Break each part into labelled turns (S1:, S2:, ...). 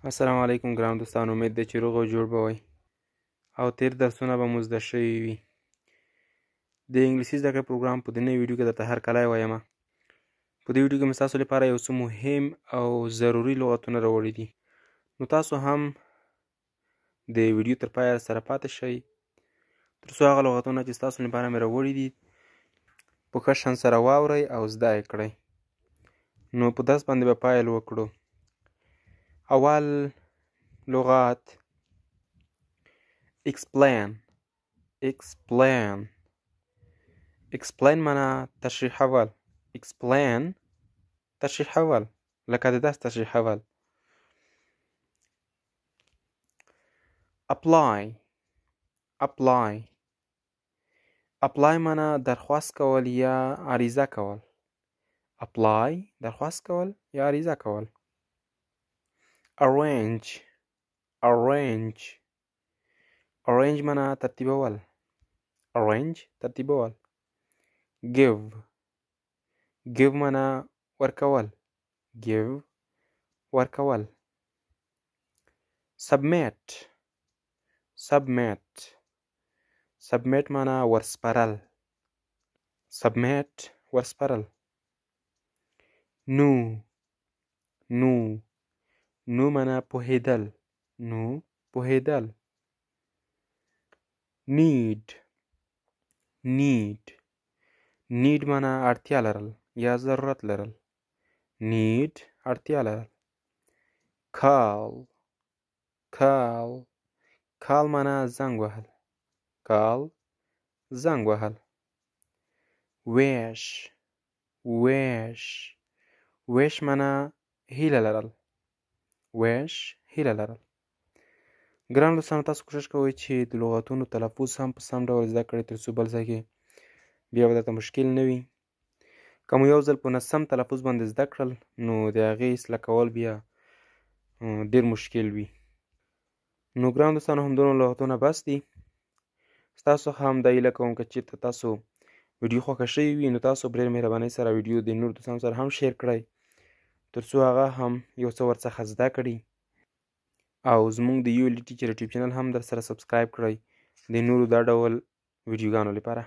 S1: السلام علیکم ګران دوستان، امید ده چې روغ او جوړ به وئ او تیر درسونه به مو زده شوي وي. د انګلیسي زده کړې پروګرام په دې نوي ویډیو کې درته هرکلی وایم. په دې ویډیو کې مې ستاسو لپاره یو څه مهم او ضروري لغتونه راوړي دي، نو تاسو هم د ویډیو تر پایه سره پاتې شئ تر څو هغه لغتونه چې ستاسو لپاره مې راوړي دي په ښه شان سره واورئ او زده یې کړئ. نو په درس باندې به پیل وکړو. اول لغت explain. explain معنا تشریحول. explain تشریحول، لکه د درس تشریحول. apply معنا درخواست کول یا عریضه کول. apply درخواست کول یا عریضه کول. arrange معنا ترتیبول. ترتیبول. give معنا ورکول. ورکول. submit معنا ورسپارل. ورسپارل. know معنا پوهیدل. پوهیدل. need معنا اړتیا لرل یا ضرورت لرل. اړتیا لرل. call معنا زنګ وهل. زنګ وهل. wish معنا هیله لرل. هیله لرل. ګران دوستانو، تاسو کوشش کوئ چې د لغتونو تلفظ هم په سم ډول زده کړئ تر څو بل ځای کې بیا به درته مشکل نه وي. که مو یو ځل په ناسم تلفظ باندې زده کړل نو د هغې اصلاح کول بیا ډېر مشکل وي. نو ګران دوستانو، همدومره لغتونه بس دي. ستاسو هم دا هیله کوم که چېرته تاسو ویډیو خوښه شوې وي نو تاسو په ډېر مهربانۍ سره ویډیو د نورو دوستانو سره هم شیر کړئ تر څو هغه هم یو څه ورڅخه زده کړي، او زموږ د یو ټیچر یوټیوب چینل هم در سره سبسکرایب کړئ د نورو دا ډول ویډیوګانو لپاره.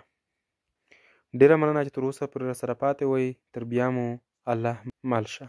S1: ډېره مننه چې تر اوسه پورې راسره پاتې وئ. تر بیا مو الله مل شه.